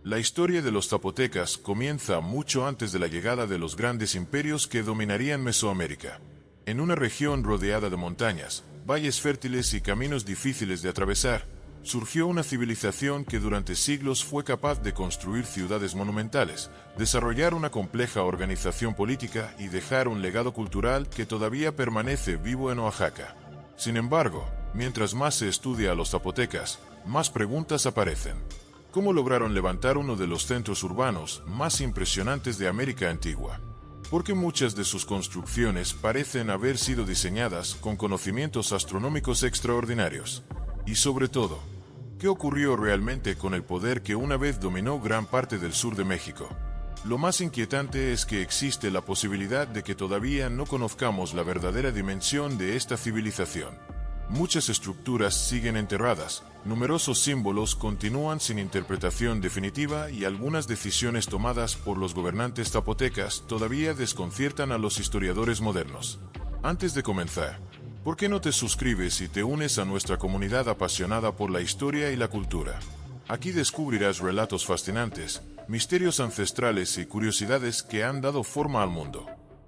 La historia de los zapotecas comienza mucho antes de la llegada de los grandes imperios que dominarían Mesoamérica. En una región rodeada de montañas, valles fértiles y caminos difíciles de atravesar, surgió una civilización que durante siglos fue capaz de construir ciudades monumentales, desarrollar una compleja organización política y dejar un legado cultural que todavía permanece vivo en Oaxaca. Sin embargo, mientras más se estudia a los zapotecas, más preguntas aparecen. ¿Cómo lograron levantar uno de los centros urbanos más impresionantes de América Antigua? Porque muchas de sus construcciones parecen haber sido diseñadas con conocimientos astronómicos extraordinarios. Y sobre todo, ¿qué ocurrió realmente con el poder que una vez dominó gran parte del sur de México? Lo más inquietante es que existe la posibilidad de que todavía no conozcamos la verdadera dimensión de esta civilización. Muchas estructuras siguen enterradas, numerosos símbolos continúan sin interpretación definitiva y algunas decisiones tomadas por los gobernantes zapotecas todavía desconciertan a los historiadores modernos. Antes de comenzar, ¿por qué no te suscribes y te unes a nuestra comunidad apasionada por la historia y la cultura? Aquí descubrirás relatos fascinantes, misterios ancestrales y curiosidades que han dado forma al mundo.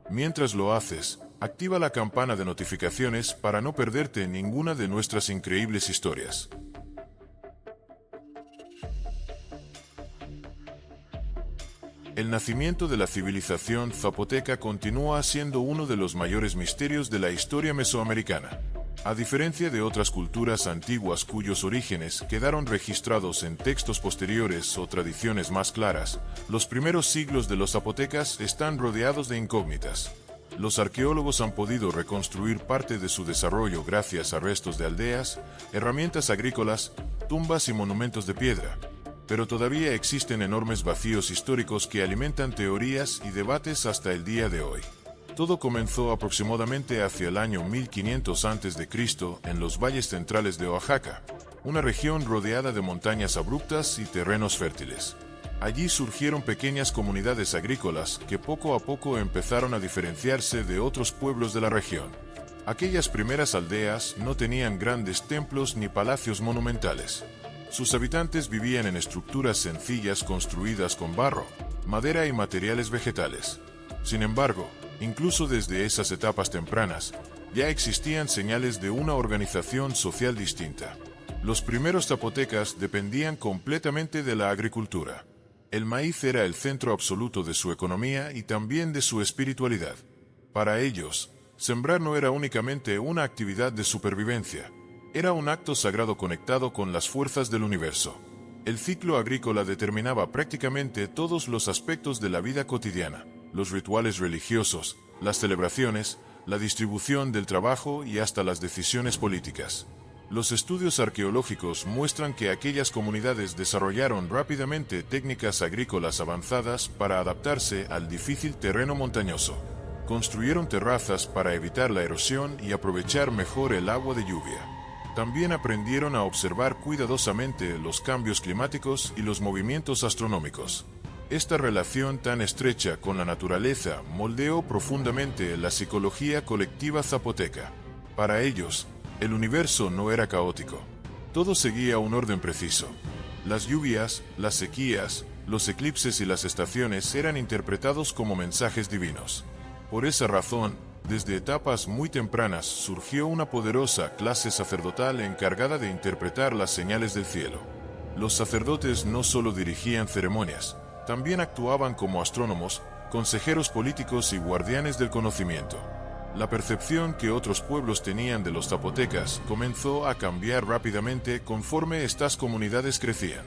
Mientras lo haces, activa la campana de notificaciones para no perderte ninguna de nuestras increíbles historias. El nacimiento de la civilización zapoteca continúa siendo uno de los mayores misterios de la historia mesoamericana. A diferencia de otras culturas antiguas cuyos orígenes quedaron registrados en textos posteriores o tradiciones más claras, los primeros siglos de los zapotecas están rodeados de incógnitas. Los arqueólogos han podido reconstruir parte de su desarrollo gracias a restos de aldeas, herramientas agrícolas, tumbas y monumentos de piedra. Pero todavía existen enormes vacíos históricos que alimentan teorías y debates hasta el día de hoy. Todo comenzó aproximadamente hacia el año 1500 a.C. en los valles centrales de Oaxaca, una región rodeada de montañas abruptas y terrenos fértiles. Allí surgieron pequeñas comunidades agrícolas que poco a poco empezaron a diferenciarse de otros pueblos de la región. Aquellas primeras aldeas no tenían grandes templos ni palacios monumentales. Sus habitantes vivían en estructuras sencillas construidas con barro, madera y materiales vegetales. Sin embargo, incluso desde esas etapas tempranas, ya existían señales de una organización social distinta. Los primeros zapotecas dependían completamente de la agricultura. El maíz era el centro absoluto de su economía y también de su espiritualidad. Para ellos, sembrar no era únicamente una actividad de supervivencia, era un acto sagrado conectado con las fuerzas del universo. El ciclo agrícola determinaba prácticamente todos los aspectos de la vida cotidiana, los rituales religiosos, las celebraciones, la distribución del trabajo y hasta las decisiones políticas. Los estudios arqueológicos muestran que aquellas comunidades desarrollaron rápidamente técnicas agrícolas avanzadas para adaptarse al difícil terreno montañoso. Construyeron terrazas para evitar la erosión y aprovechar mejor el agua de lluvia. También aprendieron a observar cuidadosamente los cambios climáticos y los movimientos astronómicos. Esta relación tan estrecha con la naturaleza moldeó profundamente la psicología colectiva zapoteca. Para ellos, el universo no era caótico. Todo seguía un orden preciso. Las lluvias, las sequías, los eclipses y las estaciones eran interpretados como mensajes divinos. Por esa razón, desde etapas muy tempranas surgió una poderosa clase sacerdotal encargada de interpretar las señales del cielo. Los sacerdotes no solo dirigían ceremonias, también actuaban como astrónomos, consejeros políticos y guardianes del conocimiento. La percepción que otros pueblos tenían de los zapotecas comenzó a cambiar rápidamente conforme estas comunidades crecían.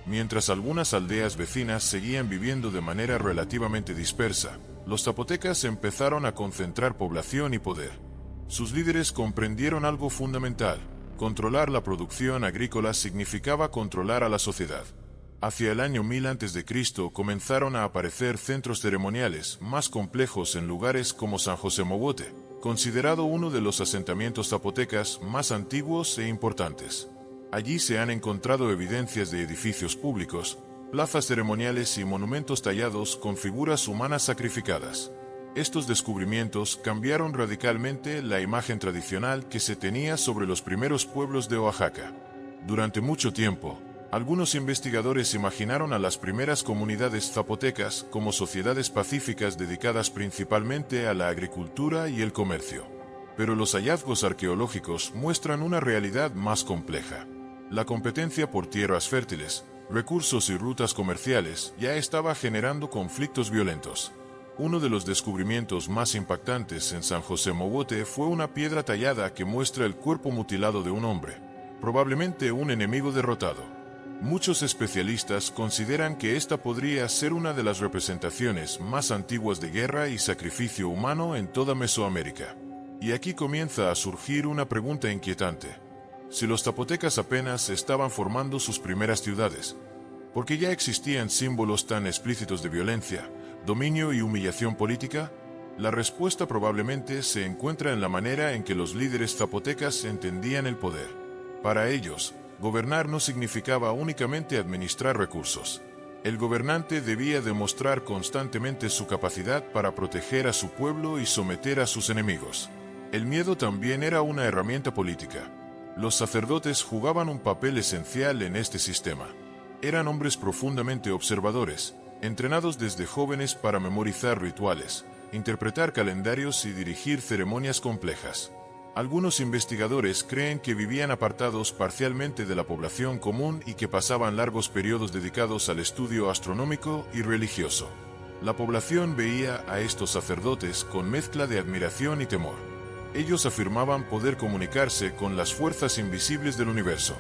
Mientras algunas aldeas vecinas seguían viviendo de manera relativamente dispersa, los zapotecas empezaron a concentrar población y poder. Sus líderes comprendieron algo fundamental: controlar la producción agrícola significaba controlar a la sociedad. Hacia el año 1000 a.C. comenzaron a aparecer centros ceremoniales más complejos en lugares como San José Mogote, considerado uno de los asentamientos zapotecas más antiguos e importantes. Allí se han encontrado evidencias de edificios públicos, plazas ceremoniales y monumentos tallados con figuras humanas sacrificadas. Estos descubrimientos cambiaron radicalmente la imagen tradicional que se tenía sobre los primeros pueblos de Oaxaca. Durante mucho tiempo, Algunos investigadores imaginaron a las primeras comunidades zapotecas como sociedades pacíficas dedicadas principalmente a la agricultura y el comercio. Pero los hallazgos arqueológicos muestran una realidad más compleja. La competencia por tierras fértiles, recursos y rutas comerciales ya estaba generando conflictos violentos. Uno de los descubrimientos más impactantes en San José Mogote fue una piedra tallada que muestra el cuerpo mutilado de un hombre, probablemente un enemigo derrotado. Muchos especialistas consideran que esta podría ser una de las representaciones más antiguas de guerra y sacrificio humano en toda Mesoamérica. Y aquí comienza a surgir una pregunta inquietante. Si los zapotecas apenas estaban formando sus primeras ciudades, ¿por qué ya existían símbolos tan explícitos de violencia, dominio y humillación política? La respuesta probablemente se encuentra en la manera en que los líderes zapotecas entendían el poder. Para ellos, gobernar no significaba únicamente administrar recursos. El gobernante debía demostrar constantemente su capacidad para proteger a su pueblo y someter a sus enemigos. El miedo también era una herramienta política. Los sacerdotes jugaban un papel esencial en este sistema. Eran hombres profundamente observadores, entrenados desde jóvenes para memorizar rituales, interpretar calendarios y dirigir ceremonias complejas. Algunos investigadores creen que vivían apartados parcialmente de la población común y que pasaban largos periodos dedicados al estudio astronómico y religioso. La población veía a estos sacerdotes con mezcla de admiración y temor. Ellos afirmaban poder comunicarse con las fuerzas invisibles del universo.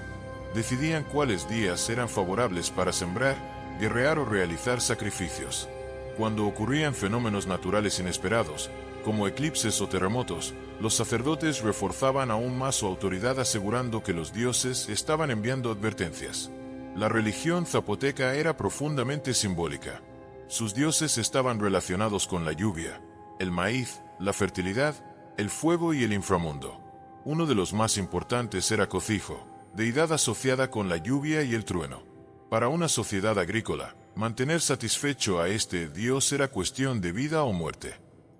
Decidían cuáles días eran favorables para sembrar, guerrear o realizar sacrificios. Cuando ocurrían fenómenos naturales inesperados, como eclipses o terremotos, los sacerdotes reforzaban aún más su autoridad asegurando que los dioses estaban enviando advertencias. La religión zapoteca era profundamente simbólica. Sus dioses estaban relacionados con la lluvia, el maíz, la fertilidad, el fuego y el inframundo. Uno de los más importantes era Cocijo, deidad asociada con la lluvia y el trueno. Para una sociedad agrícola, mantener satisfecho a este dios era cuestión de vida o muerte.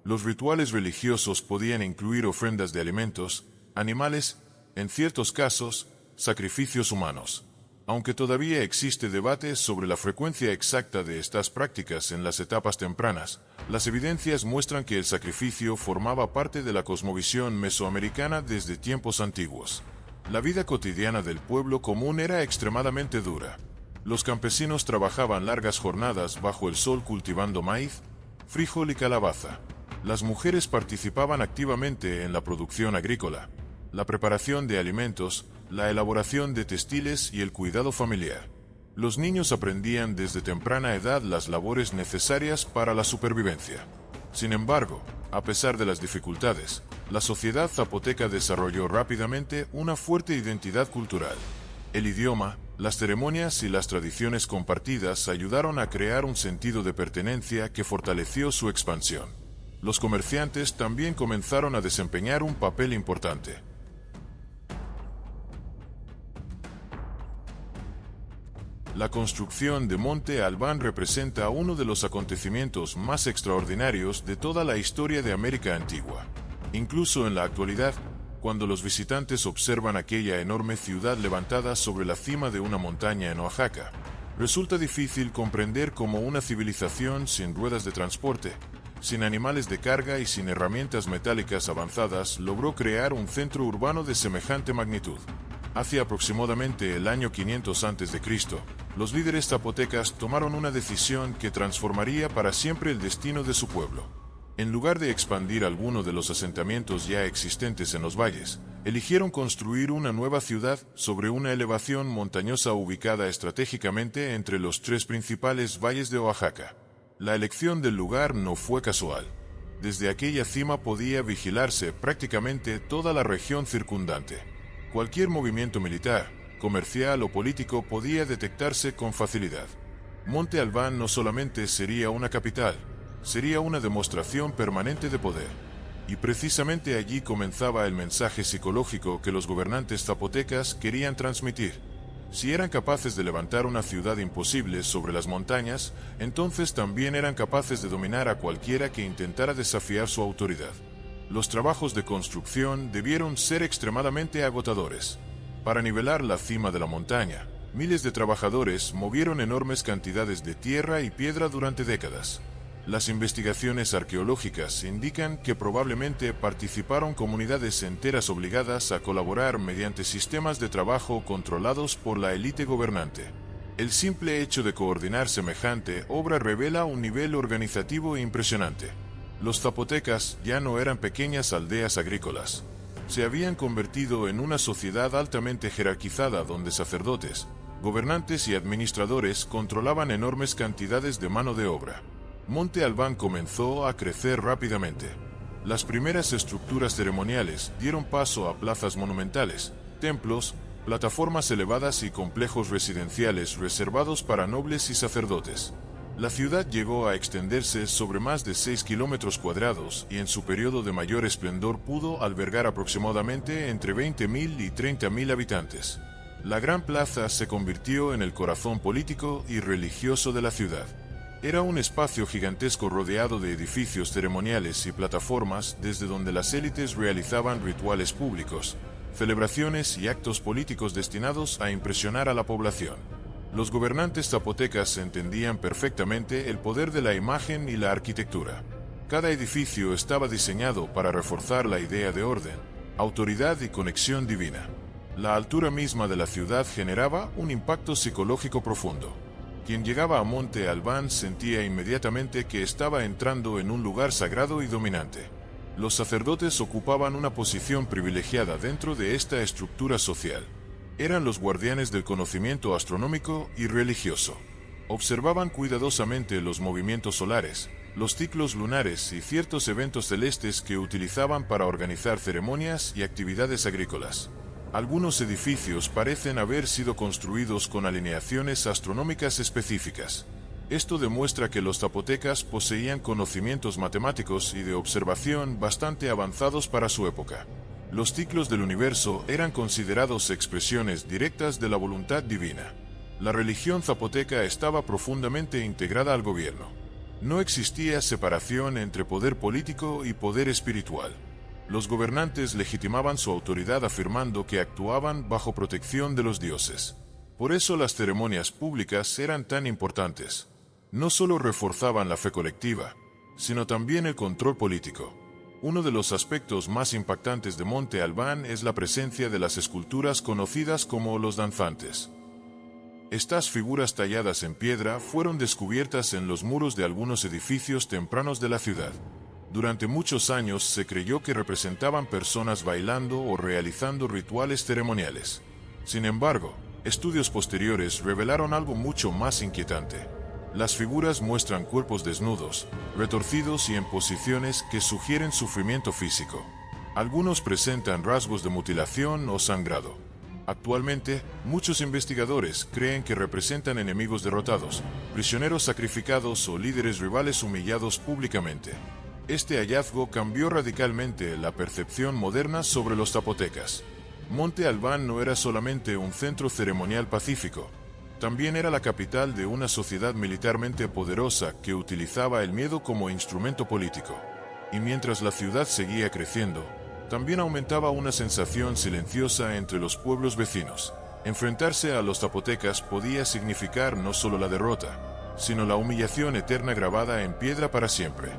Los rituales religiosos podían incluir ofrendas de alimentos, animales, en ciertos casos, sacrificios humanos. Aunque todavía existe debate sobre la frecuencia exacta de estas prácticas en las etapas tempranas, las evidencias muestran que el sacrificio formaba parte de la cosmovisión mesoamericana desde tiempos antiguos. La vida cotidiana del pueblo común era extremadamente dura. Los campesinos trabajaban largas jornadas bajo el sol cultivando maíz, frijol y calabaza. Las mujeres participaban activamente en la producción agrícola, la preparación de alimentos, la elaboración de textiles y el cuidado familiar. Los niños aprendían desde temprana edad las labores necesarias para la supervivencia. Sin embargo, a pesar de las dificultades, la sociedad zapoteca desarrolló rápidamente una fuerte identidad cultural. El idioma, las ceremonias y las tradiciones compartidas ayudaron a crear un sentido de pertenencia que fortaleció su expansión. Los comerciantes también comenzaron a desempeñar un papel importante. La construcción de Monte Albán representa uno de los acontecimientos más extraordinarios de toda la historia de América Antigua. Incluso en la actualidad, cuando los visitantes observan aquella enorme ciudad levantada sobre la cima de una montaña en Oaxaca, resulta difícil comprender cómo una civilización sin ruedas de transporte, sin animales de carga y sin herramientas metálicas avanzadas logró crear un centro urbano de semejante magnitud. Hacia aproximadamente el año 500 a.C., los líderes zapotecas tomaron una decisión que transformaría para siempre el destino de su pueblo. En lugar de expandir alguno de los asentamientos ya existentes en los valles, eligieron construir una nueva ciudad sobre una elevación montañosa ubicada estratégicamente entre los tres principales valles de Oaxaca. La elección del lugar no fue casual. Desde aquella cima podía vigilarse prácticamente toda la región circundante. Cualquier movimiento militar, comercial o político podía detectarse con facilidad. Monte Albán no solamente sería una capital, sería una demostración permanente de poder. Y precisamente allí comenzaba el mensaje psicológico que los gobernantes zapotecas querían transmitir. Si eran capaces de levantar una ciudad imposible sobre las montañas, entonces también eran capaces de dominar a cualquiera que intentara desafiar su autoridad. Los trabajos de construcción debieron ser extremadamente agotadores. Para nivelar la cima de la montaña, Miles de trabajadores movieron enormes cantidades de tierra y piedra durante décadas. Las investigaciones arqueológicas indican que probablemente participaron comunidades enteras obligadas a colaborar mediante sistemas de trabajo controlados por la élite gobernante. El simple hecho de coordinar semejante obra revela un nivel organizativo impresionante. Los zapotecas ya no eran pequeñas aldeas agrícolas. Se habían convertido en una sociedad altamente jerarquizada donde sacerdotes, gobernantes y administradores controlaban enormes cantidades de mano de obra. Monte Albán comenzó a crecer rápidamente. Las primeras estructuras ceremoniales dieron paso a plazas monumentales, templos, plataformas elevadas y complejos residenciales reservados para nobles y sacerdotes. La ciudad llegó a extenderse sobre más de 6 kilómetros cuadrados y en su periodo de mayor esplendor pudo albergar aproximadamente entre 20.000 y 30.000 habitantes. La gran plaza se convirtió en el corazón político y religioso de la ciudad. Era un espacio gigantesco rodeado de edificios ceremoniales y plataformas desde donde las élites realizaban rituales públicos, celebraciones y actos políticos destinados a impresionar a la población. Los gobernantes zapotecas entendían perfectamente el poder de la imagen y la arquitectura. Cada edificio estaba diseñado para reforzar la idea de orden, autoridad y conexión divina. La altura misma de la ciudad generaba un impacto psicológico profundo. Quien llegaba a Monte Albán sentía inmediatamente que estaba entrando en un lugar sagrado y dominante. Los sacerdotes ocupaban una posición privilegiada dentro de esta estructura social. Eran los guardianes del conocimiento astronómico y religioso. Observaban cuidadosamente los movimientos solares, los ciclos lunares y ciertos eventos celestes que utilizaban para organizar ceremonias y actividades agrícolas. Algunos edificios parecen haber sido construidos con alineaciones astronómicas específicas. Esto demuestra que los zapotecas poseían conocimientos matemáticos y de observación bastante avanzados para su época. Los ciclos del universo eran considerados expresiones directas de la voluntad divina. La religión zapoteca estaba profundamente integrada al gobierno. No existía separación entre poder político y poder espiritual. Los gobernantes legitimaban su autoridad afirmando que actuaban bajo protección de los dioses. Por eso las ceremonias públicas eran tan importantes. No solo reforzaban la fe colectiva, sino también el control político. Uno de los aspectos más impactantes de Monte Albán es la presencia de las esculturas conocidas como los danzantes. Estas figuras talladas en piedra fueron descubiertas en los muros de algunos edificios tempranos de la ciudad. Durante muchos años se creyó que representaban personas bailando o realizando rituales ceremoniales. Sin embargo, estudios posteriores revelaron algo mucho más inquietante. Las figuras muestran cuerpos desnudos, retorcidos y en posiciones que sugieren sufrimiento físico. Algunos presentan rasgos de mutilación o sangrado. Actualmente, muchos investigadores creen que representan enemigos derrotados, prisioneros sacrificados o líderes rivales humillados públicamente. Este hallazgo cambió radicalmente la percepción moderna sobre los zapotecas. Monte Albán no era solamente un centro ceremonial pacífico, también era la capital de una sociedad militarmente poderosa que utilizaba el miedo como instrumento político. Y mientras la ciudad seguía creciendo, también aumentaba una sensación silenciosa entre los pueblos vecinos. Enfrentarse a los zapotecas podía significar no solo la derrota, sino la humillación eterna grabada en piedra para siempre.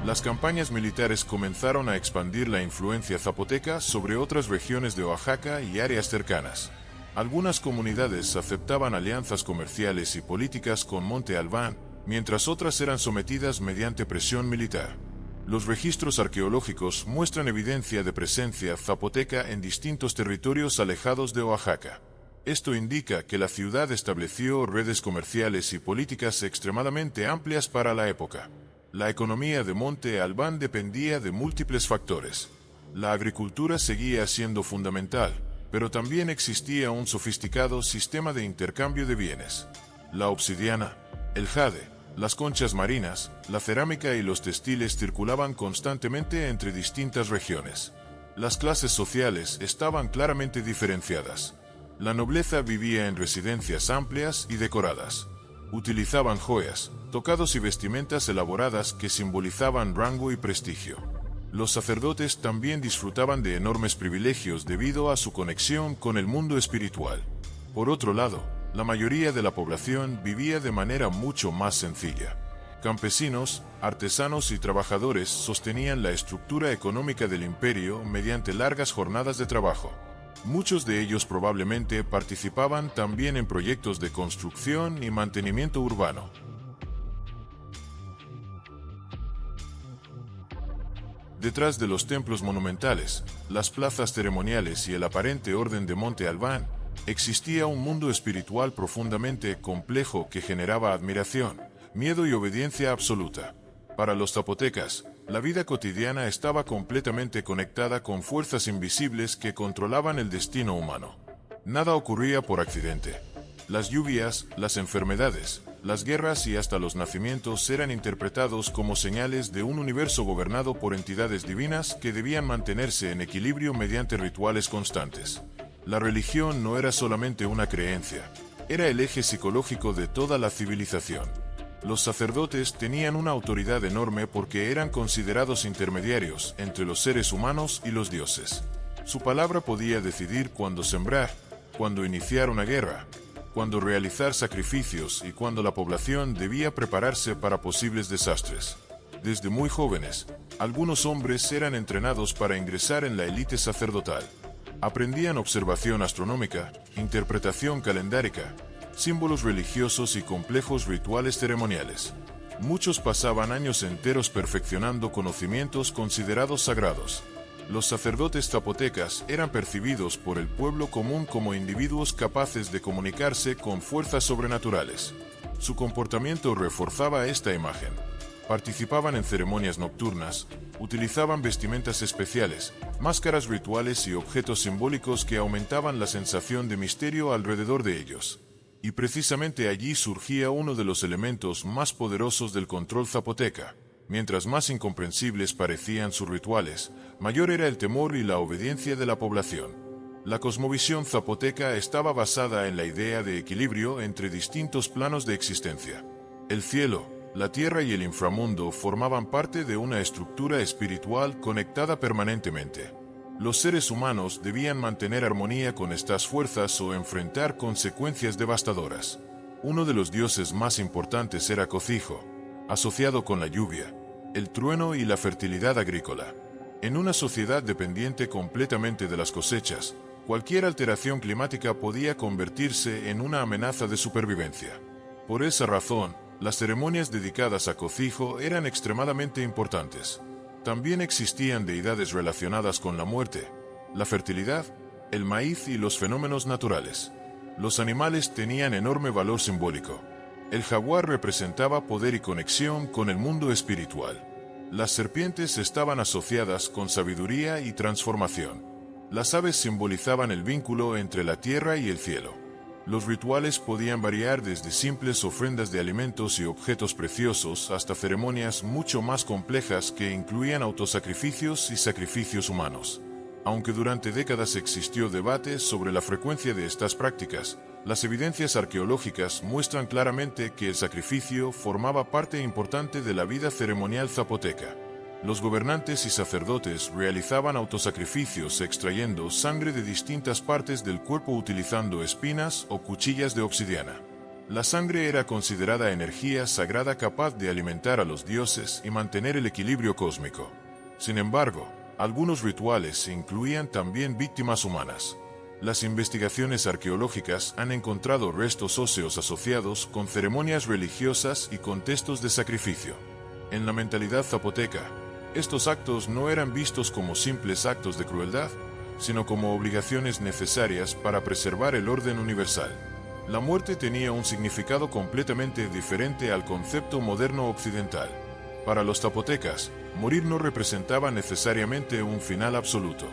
Las campañas militares comenzaron a expandir la influencia zapoteca sobre otras regiones de Oaxaca y áreas cercanas. Algunas comunidades aceptaban alianzas comerciales y políticas con Monte Albán, mientras otras eran sometidas mediante presión militar. Los registros arqueológicos muestran evidencia de presencia zapoteca en distintos territorios alejados de Oaxaca. Esto indica que la ciudad estableció redes comerciales y políticas extremadamente amplias para la época. La economía de Monte Albán dependía de múltiples factores. La agricultura seguía siendo fundamental, pero también existía un sofisticado sistema de intercambio de bienes. La obsidiana, el jade, las conchas marinas, la cerámica y los textiles circulaban constantemente entre distintas regiones. Las clases sociales estaban claramente diferenciadas. La nobleza vivía en residencias amplias y decoradas. Utilizaban joyas, tocados y vestimentas elaboradas que simbolizaban rango y prestigio. Los sacerdotes también disfrutaban de enormes privilegios debido a su conexión con el mundo espiritual. Por otro lado, La mayoría de la población vivía de manera mucho más sencilla. Campesinos, artesanos y trabajadores sostenían la estructura económica del imperio mediante largas jornadas de trabajo. Muchos de ellos probablemente participaban también en proyectos de construcción y mantenimiento urbano. Detrás de los templos monumentales, las plazas ceremoniales y el aparente orden de Monte Albán, existía un mundo espiritual profundamente complejo que generaba admiración, miedo y obediencia absoluta. Para los zapotecas, la vida cotidiana estaba completamente conectada con fuerzas invisibles que controlaban el destino humano. Nada ocurría por accidente. Las lluvias, las enfermedades, las guerras y hasta los nacimientos eran interpretados como señales de un universo gobernado por entidades divinas que debían mantenerse en equilibrio mediante rituales constantes. La religión no era solamente una creencia, era el eje psicológico de toda la civilización. Los sacerdotes tenían una autoridad enorme porque eran considerados intermediarios entre los seres humanos y los dioses. Su palabra podía decidir cuándo sembrar, cuándo iniciar una guerra, cuándo realizar sacrificios y cuándo la población debía prepararse para posibles desastres. Desde muy jóvenes, algunos hombres eran entrenados para ingresar en la élite sacerdotal. Aprendían observación astronómica, interpretación calendárica, símbolos religiosos y complejos rituales ceremoniales. Muchos pasaban años enteros perfeccionando conocimientos considerados sagrados. Los sacerdotes zapotecas eran percibidos por el pueblo común como individuos capaces de comunicarse con fuerzas sobrenaturales. Su comportamiento reforzaba esta imagen. Participaban en ceremonias nocturnas, utilizaban vestimentas especiales, máscaras rituales y objetos simbólicos que aumentaban la sensación de misterio alrededor de ellos. Y precisamente allí surgía uno de los elementos más poderosos del control zapoteca. Mientras más incomprensibles parecían sus rituales, mayor era el temor y la obediencia de la población. La cosmovisión zapoteca estaba basada en la idea de equilibrio entre distintos planos de existencia. El cielo, la tierra y el inframundo formaban parte de una estructura espiritual conectada permanentemente. Los seres humanos debían mantener armonía con estas fuerzas o enfrentar consecuencias devastadoras. Uno de los dioses más importantes era Cocijo, asociado con la lluvia, el trueno y la fertilidad agrícola. En una sociedad dependiente completamente de las cosechas, cualquier alteración climática podía convertirse en una amenaza de supervivencia. Por esa razón, las ceremonias dedicadas a Cocijo eran extremadamente importantes. También existían deidades relacionadas con la muerte, la fertilidad, el maíz y los fenómenos naturales. Los animales tenían enorme valor simbólico. El jaguar representaba poder y conexión con el mundo espiritual. Las serpientes estaban asociadas con sabiduría y transformación. Las aves simbolizaban el vínculo entre la tierra y el cielo. Los rituales podían variar desde simples ofrendas de alimentos y objetos preciosos hasta ceremonias mucho más complejas que incluían autosacrificios y sacrificios humanos. Aunque durante décadas existió debate sobre la frecuencia de estas prácticas, las evidencias arqueológicas muestran claramente que el sacrificio formaba parte importante de la vida ceremonial zapoteca. Los gobernantes y sacerdotes realizaban autosacrificios extrayendo sangre de distintas partes del cuerpo utilizando espinas o cuchillas de obsidiana. La sangre era considerada energía sagrada capaz de alimentar a los dioses y mantener el equilibrio cósmico. Sin embargo, algunos rituales incluían también víctimas humanas. Las investigaciones arqueológicas han encontrado restos óseos asociados con ceremonias religiosas y contextos de sacrificio. En la mentalidad zapoteca, estos actos no eran vistos como simples actos de crueldad, sino como obligaciones necesarias para preservar el orden universal. La muerte tenía un significado completamente diferente al concepto moderno occidental. Para los zapotecas, morir no representaba necesariamente un final absoluto.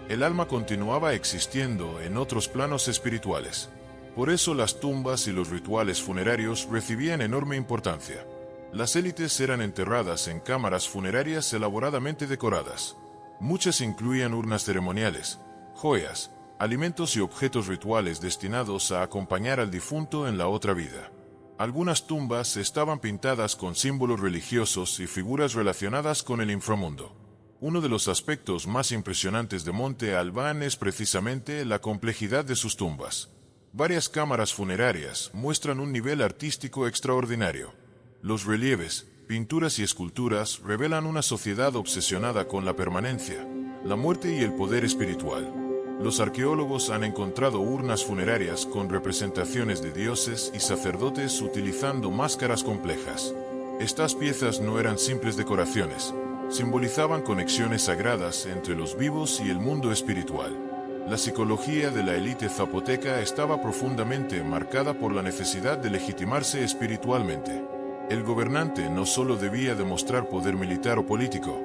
El alma continuaba existiendo en otros planos espirituales. Por eso las tumbas y los rituales funerarios recibían enorme importancia. Las élites eran enterradas en cámaras funerarias elaboradamente decoradas. Muchas incluían urnas ceremoniales, joyas, alimentos y objetos rituales destinados a acompañar al difunto en la otra vida. Algunas tumbas estaban pintadas con símbolos religiosos y figuras relacionadas con el inframundo. Uno de los aspectos más impresionantes de Monte Albán es precisamente la complejidad de sus tumbas. Varias cámaras funerarias muestran un nivel artístico extraordinario. Los relieves, pinturas y esculturas revelan una sociedad obsesionada con la permanencia, la muerte y el poder espiritual. Los arqueólogos han encontrado urnas funerarias con representaciones de dioses y sacerdotes utilizando máscaras complejas. Estas piezas no eran simples decoraciones, simbolizaban conexiones sagradas entre los vivos y el mundo espiritual. La psicología de la élite zapoteca estaba profundamente marcada por la necesidad de legitimarse espiritualmente. El gobernante no solo debía demostrar poder militar o político,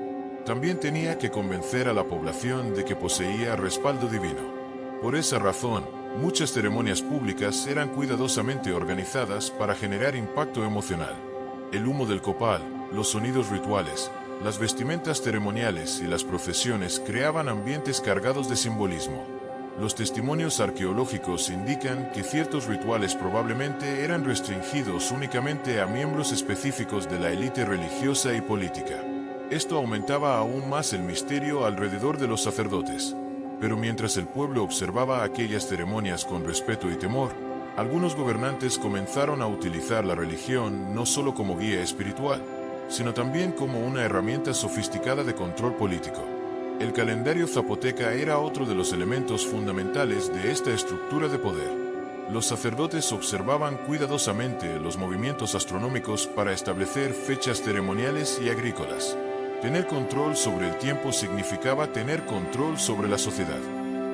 también tenía que convencer a la población de que poseía respaldo divino. Por esa razón, muchas ceremonias públicas eran cuidadosamente organizadas para generar impacto emocional. El humo del copal, los sonidos rituales, las vestimentas ceremoniales y las procesiones creaban ambientes cargados de simbolismo. Los testimonios arqueológicos indican que ciertos rituales probablemente eran restringidos únicamente a miembros específicos de la élite religiosa y política. Esto aumentaba aún más el misterio alrededor de los sacerdotes. Pero mientras el pueblo observaba aquellas ceremonias con respeto y temor, algunos gobernantes comenzaron a utilizar la religión no solo como guía espiritual, sino también como una herramienta sofisticada de control político. El calendario zapoteca era otro de los elementos fundamentales de esta estructura de poder. Los sacerdotes observaban cuidadosamente los movimientos astronómicos para establecer fechas ceremoniales y agrícolas. Tener control sobre el tiempo significaba tener control sobre la sociedad.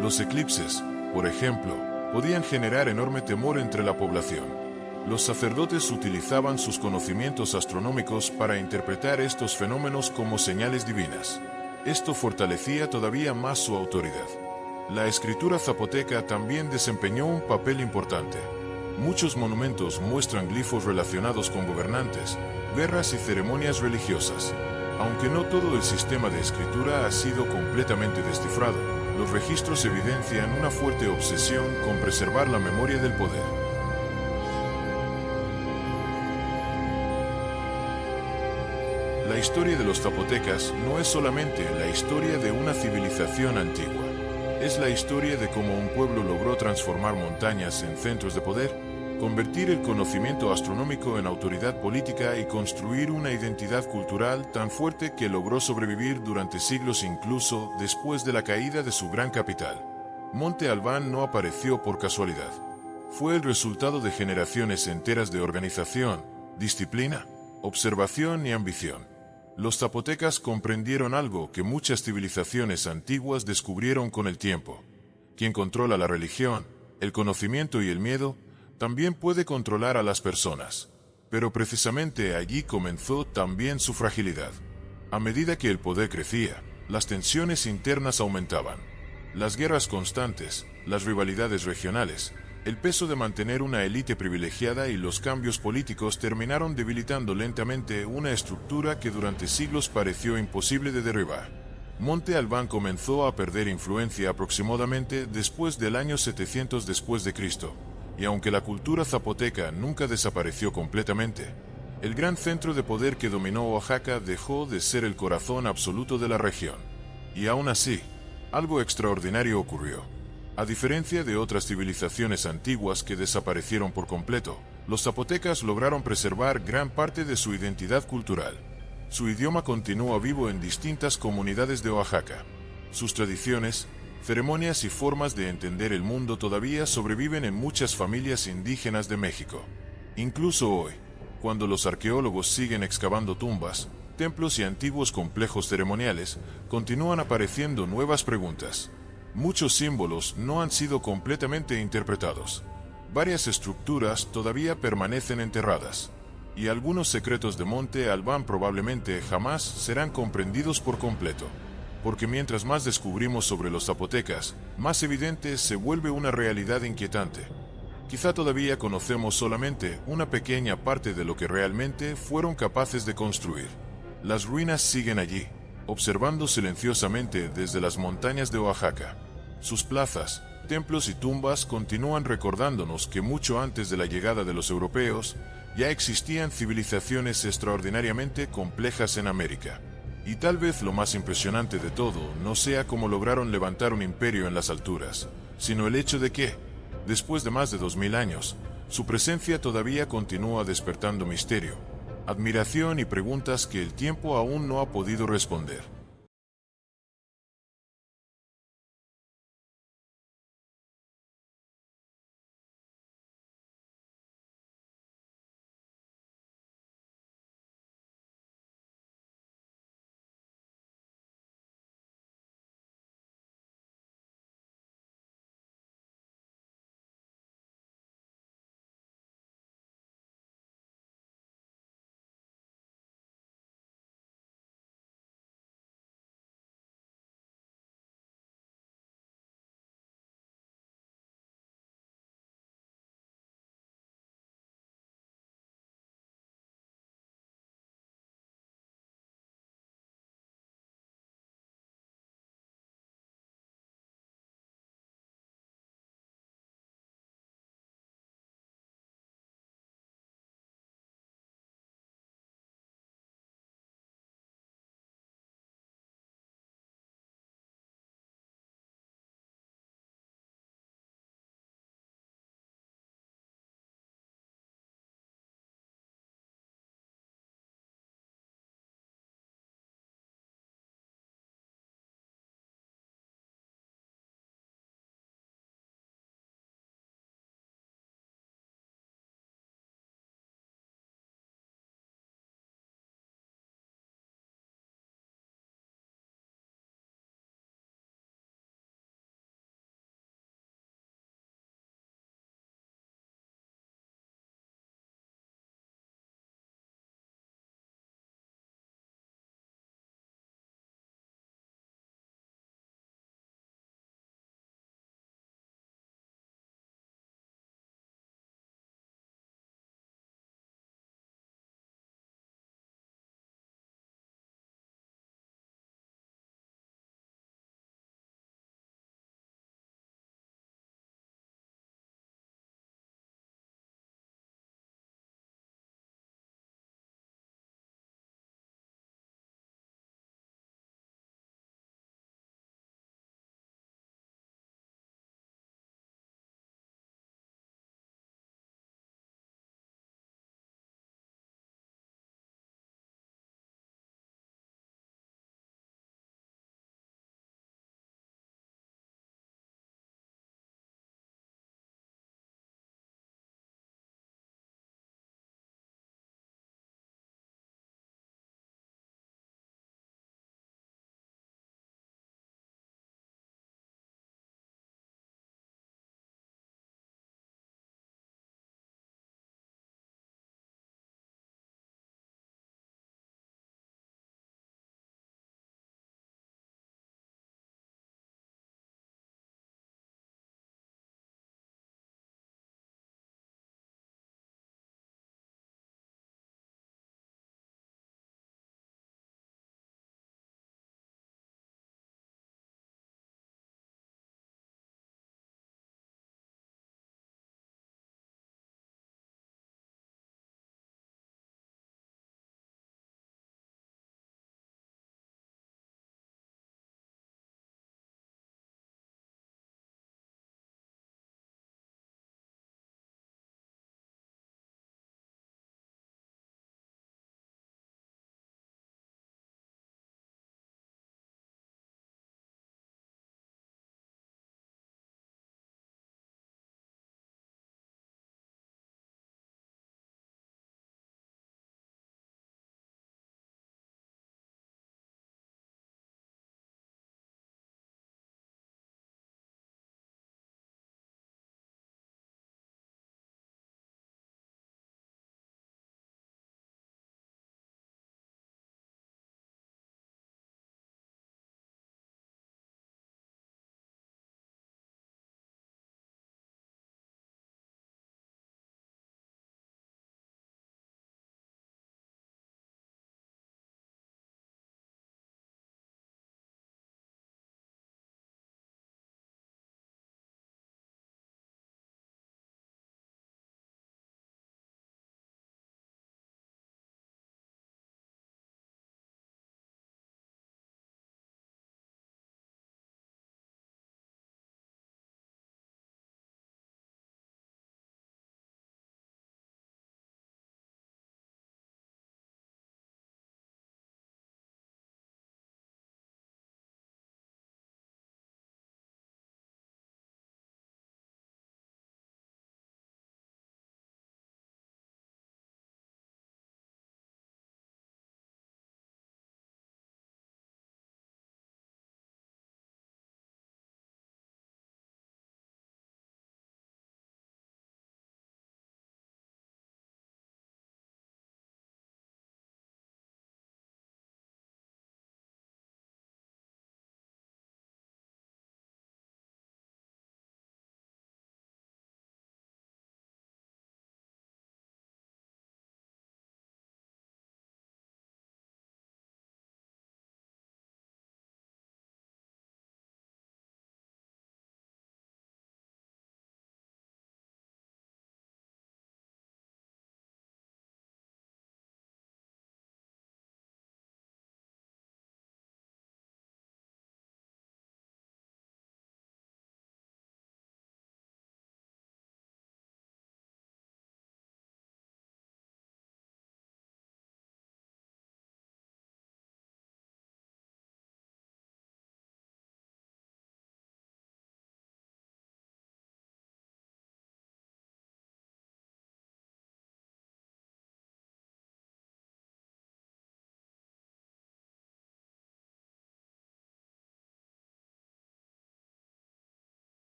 Los eclipses, por ejemplo, podían generar enorme temor entre la población. Los sacerdotes utilizaban sus conocimientos astronómicos para interpretar estos fenómenos como señales divinas. Esto fortalecía todavía más su autoridad. La escritura zapoteca también desempeñó un papel importante. Muchos monumentos muestran glifos relacionados con gobernantes, guerras y ceremonias religiosas. Aunque no todo el sistema de escritura ha sido completamente descifrado, los registros evidencian una fuerte obsesión con preservar la memoria del poder. La historia de los zapotecas no es solamente la historia de una civilización antigua. Es la historia de cómo un pueblo logró transformar montañas en centros de poder, convertir el conocimiento astronómico en autoridad política y construir una identidad cultural tan fuerte que logró sobrevivir durante siglos incluso después de la caída de su gran capital. Monte Albán no apareció por casualidad. Fue el resultado de generaciones enteras de organización, disciplina, observación y ambición. Los zapotecas comprendieron algo que muchas civilizaciones antiguas descubrieron con el tiempo. Quien controla la religión, el conocimiento y el miedo, también puede controlar a las personas. Pero precisamente allí comenzó también su fragilidad. A medida que el poder crecía, las tensiones internas aumentaban. Las guerras constantes, las rivalidades regionales, el peso de mantener una élite privilegiada y los cambios políticos terminaron debilitando lentamente una estructura que durante siglos pareció imposible de derribar. Monte Albán comenzó a perder influencia aproximadamente después del año 700 después de Cristo, y aunque la cultura zapoteca nunca desapareció completamente, el gran centro de poder que dominó Oaxaca dejó de ser el corazón absoluto de la región. Y aún así, algo extraordinario ocurrió. A diferencia de otras civilizaciones antiguas que desaparecieron por completo, los zapotecas lograron preservar gran parte de su identidad cultural. Su idioma continúa vivo en distintas comunidades de Oaxaca. Sus tradiciones, ceremonias y formas de entender el mundo todavía sobreviven en muchas familias indígenas de México. Incluso hoy, cuando los arqueólogos siguen excavando tumbas, templos y antiguos complejos ceremoniales, continúan apareciendo nuevas preguntas. Muchos símbolos no han sido completamente interpretados. Varias estructuras todavía permanecen enterradas. Y algunos secretos de Monte Albán probablemente jamás serán comprendidos por completo. Porque mientras más descubrimos sobre los zapotecas, más evidente se vuelve una realidad inquietante. Quizá todavía conocemos solamente una pequeña parte de lo que realmente fueron capaces de construir. Las ruinas siguen allí, observando silenciosamente desde las montañas de Oaxaca. Sus plazas, templos y tumbas continúan recordándonos que mucho antes de la llegada de los europeos, ya existían civilizaciones extraordinariamente complejas en América. Y tal vez lo más impresionante de todo no sea cómo lograron levantar un imperio en las alturas, sino el hecho de que, Después de más de 2000 años, su presencia todavía continúa despertando misterio, admiración y preguntas que el tiempo aún no ha podido responder.